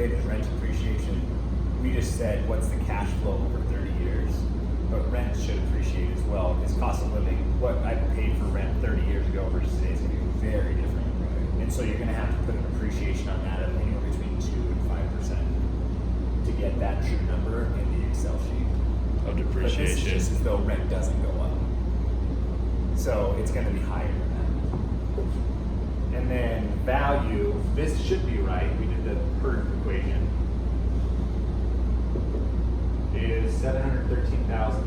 calculated rent appreciation, we just said what's the cash flow over 30 years. But rent should appreciate as well, because cost of living, what I paid for rent 30 years ago versus today is going to be very different. Right. And so you're going to have to put an appreciation on that of anywhere between 2 and 5% to get that true number in the Excel sheet. Of depreciation. But this is just as though rent doesn't go up. So it's going to be higher than that. And then value, this should be right. We did the PERT equation. Is $713,000,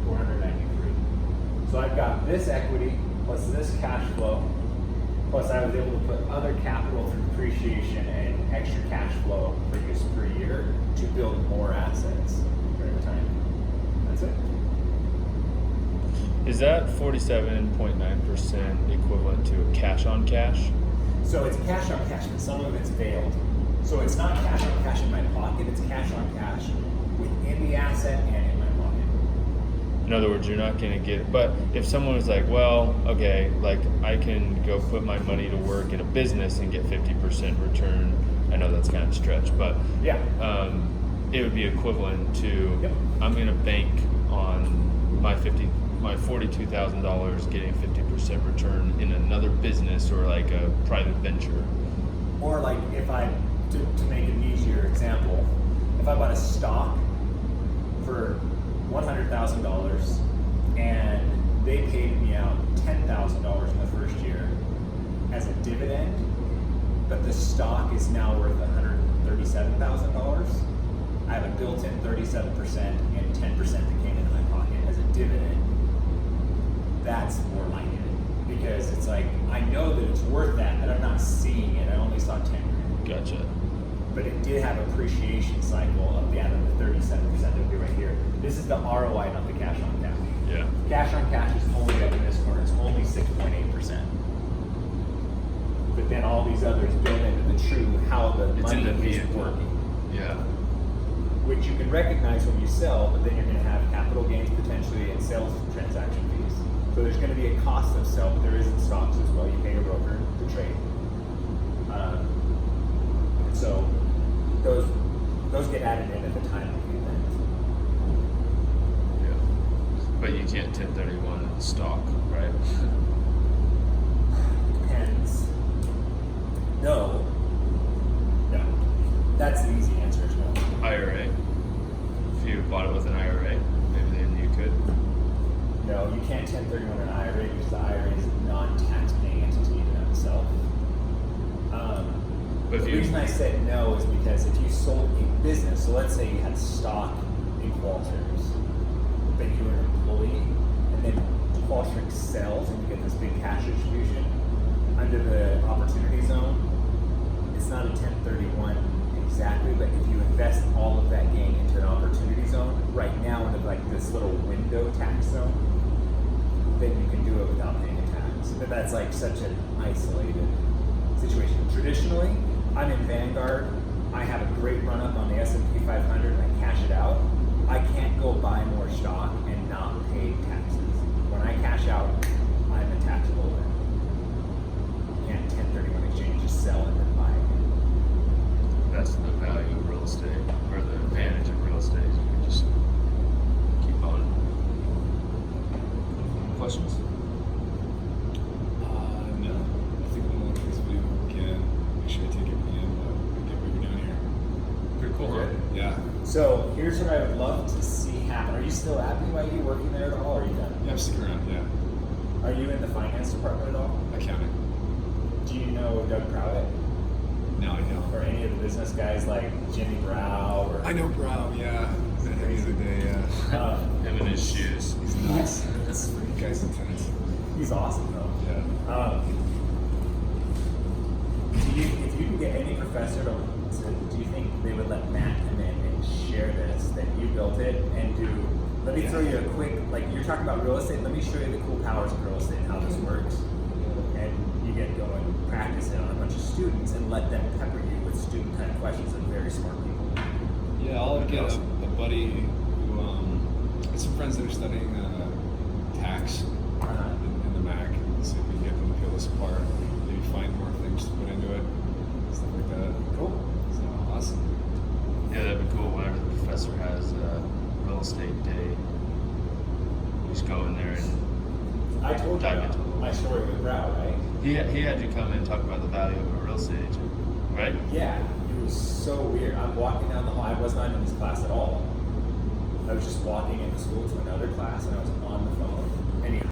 493. So I've got this equity plus this cash flow, plus I was able to put other capital through depreciation and extra cash flow for use per year to build more assets during time. That's it. Is that 47.9% equivalent to cash on cash? So it's cash on cash, but some of it's veiled. So it's not cash on cash in my pocket, it's cash on cash within the asset and in my pocket. In other words, you're not gonna get, but if someone was like, well, okay, like I can go put my money to work in a business and get 50% return, I know that's kind of a stretch, but yeah, it would be equivalent to, yep. I'm gonna bank on my $42,000 getting 50% return in another business or like a private venture. Or like if to make an easier example, if I bought a stock for $100,000 and they paid me out $10,000 in the first year as a dividend, but the stock is now worth $137,000, I have a built-in 37% and 10% that came into my pocket as a dividend. That's more like it, because it's like I know that it's worth that, but I'm not seeing it. I only saw 10 grand. Gotcha. But it did have appreciation cycle of the 37% that would be right here. This is the ROI, not the cash on cash. Yeah. Cash on cash is only up in this corner. It's only 6.8%. But then all these others build into the true how the money is working. Yeah. Which you can recognize when you sell, but then you're going to have capital gains potentially and sales transaction fees. So there's going to be a cost of sell, but there is in stocks as well. You pay a broker to trade. So those get added in at the time of the event. Yeah. But you can't 1031 stock, right? Depends. No. That's the easy answer is no. IRA. If you bought it with an IRA, maybe then you could. No, you can't 1031 an IRA because the IRA is a non-tax paying entity in and of itself. But the reason I said no is because if you sold a business, so let's say you had stock in Qualtrics, but you were an employee, and then Qualtrics sells and you get this big cash distribution under the opportunity zone, it's not a 1031 exactly, but if you invest all of that gain into an opportunity zone, right now into like this little window tax zone, then you can do it without paying a tax. But that's like such an isolated situation. Traditionally, I'm in Vanguard, I have a great run up on the S&P 500 and I cash it out. I can't go buy more stock and not pay taxes. When I cash out, I'm a taxable event. You can't 1031 exchange, just sell and then buy again. That's the value of real estate, or the advantage of real estate. You can just keep on. Questions? No. I think we'll watch this video again. Make sure I take it and get what we're doing here. Pretty cool, right? Yeah. So here's what I would love to see happen. Are you still at BYU working there at all, or are you done? Yeah, I'm sticking around, yeah. Are you in the finance department at all? Accounting. Do you know Doug Prowett? No, I don't. Or any of the business guys like Jimmy Brow? Or I know Brow, yeah. The heavy of the day, yeah. Him in his shoes. He's nuts. This guy's intense. He's awesome though. Yeah. If you could get any professor to, do you think they would let Matt come in and share this, that you built it, and do, let me throw you a quick, like you're talking about real estate, let me show you the cool powers of real estate and how this works. And you get to go and practice it on a bunch of students and let them pepper you with student kind of questions of very smart people. Yeah, I'll get a buddy who, got some friends that are studying tax in the MAC, see if we can get them to peel this apart, maybe find more things to put into it, stuff like estate day. You just go in there and I told you dive into it. my story with Brad, right? He had you come in and talk about the value of a real estate agent, right? Yeah, it was so weird. I'm walking down the hall. I was not in this class at all. I was just walking into school to another class, and I was on the phone.